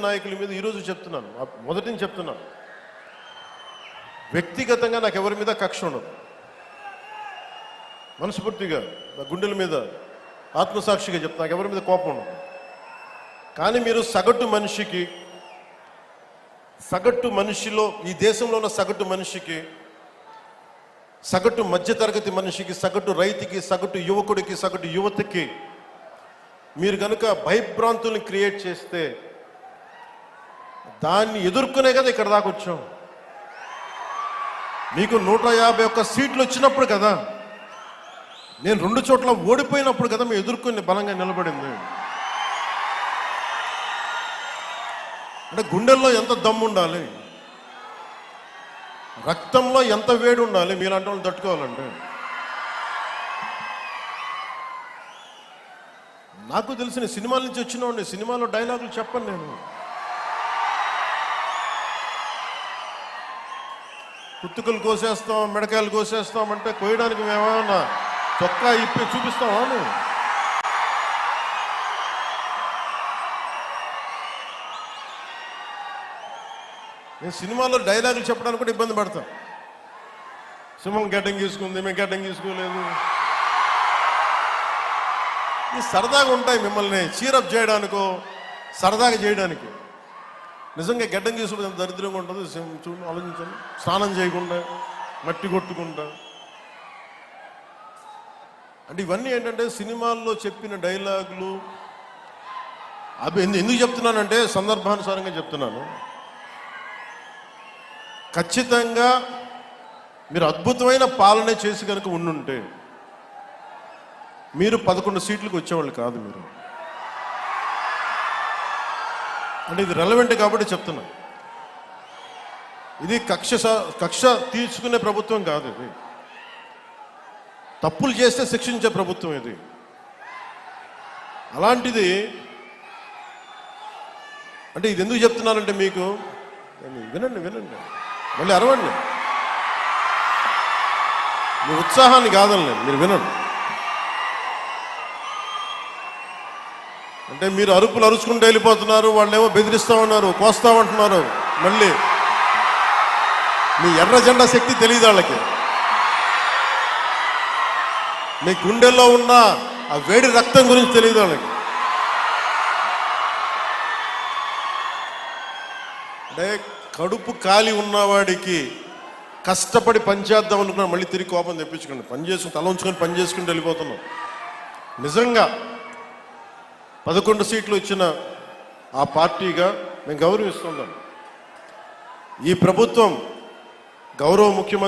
నాయకుల మీద ఈరోజు చెప్తున్నాను, మొదటి నుంచి చెప్తున్నాను, వ్యక్తిగతంగా నాకు ఎవరి మీద కక్ష ఉండదు. మనస్ఫూర్తిగా నా గుండెల మీద ఆత్మసాక్షిగా చెప్తా, నాకు ఎవరి మీద కోపం ఉండదు. కానీ మీరు సగటు మనిషిలో, ఈ దేశంలో ఉన్న సగటు మనిషికి, సగటు మధ్యతరగతి మనిషికి, సగటు రైతుకి, సగటు యువకుడికి, సగటు యువతకి మీరు కనుక భయభ్రాంతుల్ని క్రియేట్ చేస్తే దాన్ని ఎదుర్కొనే కదా ఇక్కడ దాకా వచ్చాం. మీకు 151 సీట్లు వచ్చినప్పుడు కదా, నేను 2 చోట్ల ఓడిపోయినప్పుడు కదా మేము ఎదుర్కొని బలంగా నిలబడింది. అంటే గుండెల్లో ఎంత దమ్ము ఉండాలి, రక్తంలో ఎంత వేడి ఉండాలి మీలాంటి వాళ్ళు తట్టుకోవాలంటే. నాకు తెలిసిన సినిమాల నుంచి వచ్చినవాడిని, సినిమాలో డైలాగులు చెప్పను నేను. పుత్తుకలు కోసేస్తాం, మిడకాయలు కోసేస్తాం అంటే కోయడానికి మేమేమన్నా చొక్కా ఇప్పి చూపిస్తామా? నేను సినిమాలో డైలాగులు చెప్పడానికి కూడా ఇబ్బంది పడతాం. సింహం గడ్డం గీసుకుంది, మేము గడ్డం గీసుకోలేదు. ఇది సరదాగా ఉంటాయి, మిమ్మల్ని చీరప్ చేయడానికో సరదాగా చేయడానికి. నిజంగా గడ్డం గీసుకుంటే దరిద్రంగా ఉంటుంది. చూడండి, ఆలోచించండి. స్నానం చేయకుండా, మట్టి కొట్టుకుంటా, అంటే ఇవన్నీ ఏంటంటే సినిమాల్లో చెప్పిన డైలాగులు. అవి ఎందుకు చెప్తున్నానంటే సందర్భానుసారంగా చెప్తున్నాను. ఖచ్చితంగా మీరు అద్భుతమైన పాలన చేసి కనుక ఉండుంటే మీరు 11 సీట్లకు వచ్చేవాళ్ళు కాదు. మీరు అంటే ఇది రెలవెంట్ కాబట్టి చెప్తున్నా. ఇది కక్ష తీర్చుకునే ప్రభుత్వం కాదు. ఇది తప్పులు చేస్తే శిక్షించే ప్రభుత్వం ఇది. అలాంటిది అంటే ఇది ఎందుకు చెప్తున్నానంటే మీకు వినండి, మళ్ళీ అరవండి. మీ ఉత్సాహాన్ని కాదండి, మీరు వినండి. అంటే మీరు అరుపులు అరుచుకుంటూ వెళ్ళిపోతున్నారు, వాళ్ళేమో బెదిరిస్తామన్నారు, కోస్తామంటున్నారు. మళ్ళీ మీ ఎర్ర జెండా శక్తి తెలియదు వాళ్ళకి. మీ గుండెల్లో ఉన్న ఆ వేడి రక్తం గురించి తెలియదు వాళ్ళకి. అంటే కడుపు కాలి ఉన్నవాడికి కష్టపడి పనిచేద్దాం అనుకున్నా మళ్ళీ తిరిగి కోపం తెప్పించుకోండి. పని చేసుకుని తల ఉంచుకొని పని చేసుకుంటూ వెళ్ళిపోతున్నాం. నిజంగా 11 సీట్లు ఇచ్చిన ఆ పార్టీగా మేము గౌరవిస్తున్నాం. ఈ ప్రభుత్వం గౌరవ ముఖ్యమంత్రి